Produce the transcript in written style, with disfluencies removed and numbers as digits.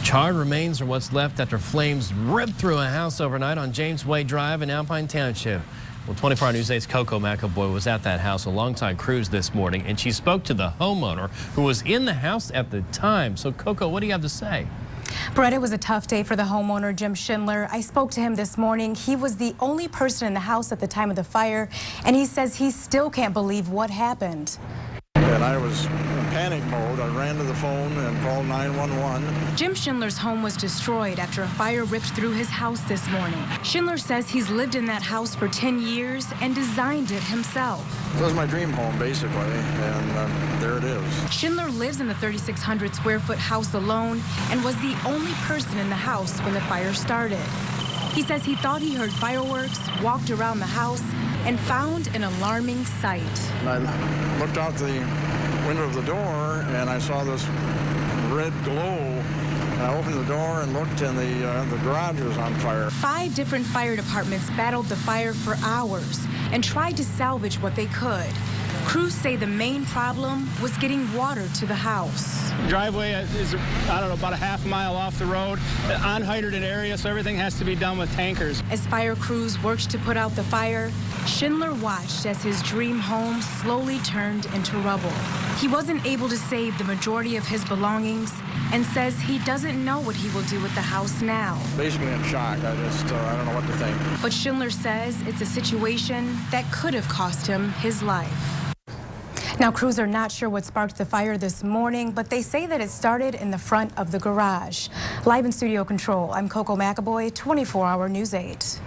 Charred remains are what's left after flames ripped through a house overnight on James Way Drive in Alpine Township. Well, 24 Hour News 8's Coco McAvoy was at that house alongside crews this morning, and she spoke to the homeowner who was in the house at the time. So, Coco, what do you have to say? Brett, it was a tough day for the homeowner, Jim Schindler. I spoke to him this morning. He was the only person in the house at the time of the fire, and he says he still can't believe what happened. And I was in panic mode. I ran to the phone and called 911. Jim Schindler's home was destroyed after a fire ripped through his house this morning. Schindler says he's lived in that house for 10 years and designed it himself. It was my dream home, basically, and there it is. Schindler lives in the 3,600 square foot house alone and was the only person in the house when the fire started. He says he thought he heard fireworks, walked around the house, and found an alarming sight. And I looked out the window of the door, and I saw this red glow. And I opened the door and looked, and the garage was on fire. 5 different fire departments battled the fire for hours and tried to salvage what they could. Crews say the main problem was getting water to the house. Driveway is, I don't know, about a half mile off the road, unhydrated area, so everything has to be done with tankers. As fire crews worked to put out the fire, Schindler watched as his dream home slowly turned into rubble. He wasn't able to save the majority of his belongings and says he doesn't know what he will do with the house now. Basically in shock. I don't know what to think. But Schindler says it's a situation that could have cost him his life. Now, crews are not sure what sparked the fire this morning, but they say that it started in the front of the garage. Live in studio control, I'm Coco McAvoy, 24 Hour News 8.